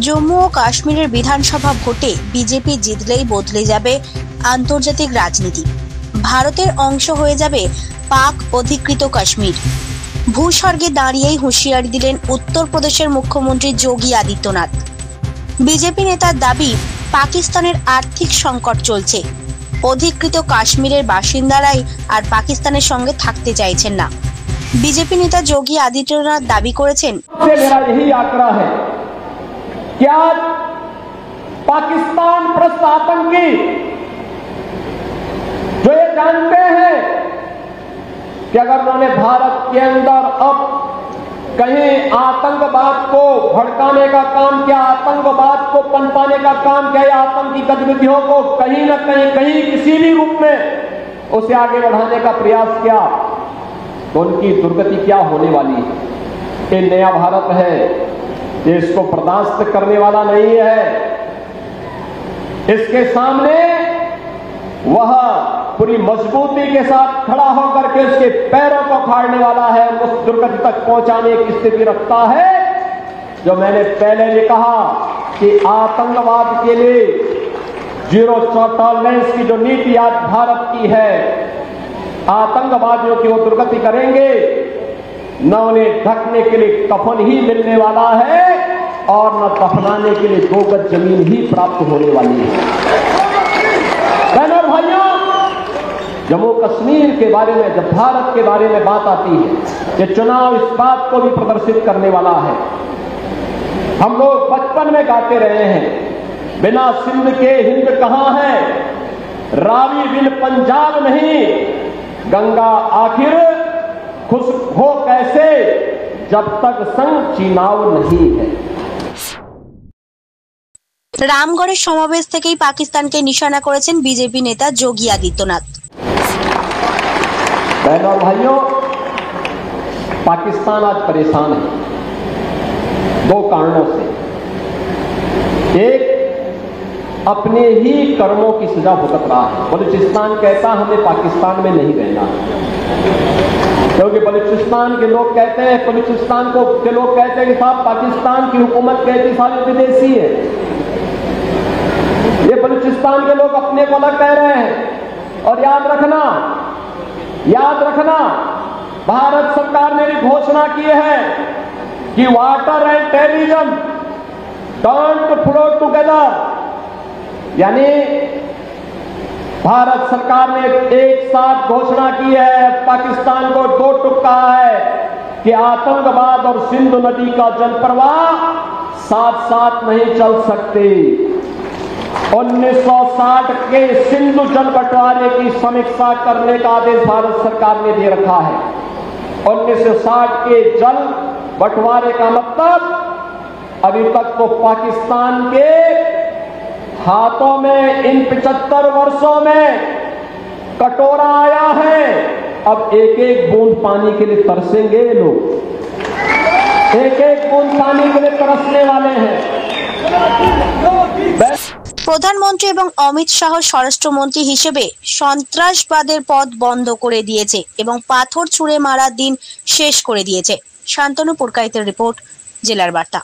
জম্মু ও কাশ্মীরের বিধানসভা ভোটে বিজেপি জিতলেই বদলে যাবে আন্তর্জাতিক রাজনীতি। ভারতের অংশ হয়ে যাবে পাক অধিকৃত কাশ্মীর। ভূস্বর্গে দাঁড়িয়েই হুঁশিয়ারি দিলেন উত্তরপ্রদেশের মুখ্যমন্ত্রী যোগী আদিত্যনাথ। বিজেপি নেতার দাবি, পাকিস্তানের আর্থিক সংকট চলছে, অধিকৃত কাশ্মীরের বাসিন্দারাই আর পাকিস্তানের সঙ্গে থাকতে চাইছেন না। বিজেপি নেতা যোগী আদিত্যনাথ দাবি করেছেন, क्या पाकिस्तान प्रस्त आतंकी जो ये जानते हैं कि अगर उन्होंने भारत के अंदर अब कहीं आतंकवाद को भड़काने का काम किया, आतंकवाद को पनपाने का काम किया, या आतंकी गतिविधियों को कहीं न कहीं किसी भी रूप में उसे आगे बढ़ाने का प्रयास किया, तो उनकी दुर्गति क्या होने वाली है। ये नया भारत है, देश को बर्दाश्त करने वाला नहीं है। इसके सामने वह पूरी मजबूती के साथ खड़ा होकर के उसके पैरों को उखाड़ने वाला है, उस दुर्गति तक पहुंचाने की स्थिति रखता है। जो मैंने पहले भी कहा कि आतंकवाद के लिए जीरो टॉलरेंस की जो नीति आज भारत की है, आतंकवादियों की वो दुर्गति करेंगे, न उन्हें ढकने के लिए कफन ही मिलने वाला है और न दफनाने के लिए 2 गज जमीन ही प्राप्त होने वाली है। बहनों और भाइयों, जम्मू कश्मीर के बारे में जब भारत के बारे में बात आती है, ये चुनाव इस बात को भी प्रदर्शित करने वाला है। हम लोग बचपन में गाते रहे हैं, बिना सिंध के हिंद कहां है, रावी बिन पंजाब नहीं, गंगा आखिर खुश हो कैसे जब तक संग चीनाव नहीं है। রামগড়ের সমাবেশ থেকেই পাকিস্তানকে নিশানা করেছেন বিজেপি নেতা যোগী আদিত্যনাথ। बहनों और भाइयों, पाकिस्तान आज परेशान है 2 कारणों से। एक, अपने ही कर्मों की सजा भुगत रहा है। बलूचिस्तान कहता हमें पाकिस्तान में नहीं रहना, क्योंकि बलूचिस्तान के लोग कहते हैं, बलूचिस्तान के लोग कहते हैं कि साहब पाकिस्तान की हुकूमत कहती सारी विदेशी है। ये बलूचिस्तान के लोग अपने को अलग कह रहे हैं। और याद रखना भारत सरकार ने भी घोषणा की है कि water and terrorism don't flow together, यानी भारत सरकार ने एक साथ घोषणा की है, पाकिस्तान को 2 टुक कहा है कि आतंकवाद और सिंधु नदी का जलप्रवाह साथ साथ नहीं चल सकते। 1960 के सिंधु जल बंटवारे की समीक्षा करने का आदेश भारत सरकार ने दे रखा है। 1960 के जल बंटवारे का मतलब अभी तक तो पाकिस्तान के हाथों में इन 75 वर्षों में कटोरा आया है। अब एक एक बूंद पानी के लिए तरसेंगे लोग, एक एक बूंद पानी के लिए तरसने वाले हैं। প্রধানমন্ত্রী এবং অমিত শাহ স্বরাষ্ট্রমন্ত্রী হিসেবে সন্ত্রাসবাদের পথ বন্ধ করে দিয়েছে এবং পাথর ছুঁড়ে মারার দিন শেষ করে দিয়েছে। শান্তনু পুরকাইতের রিপোর্ট, জেলার বার্তা।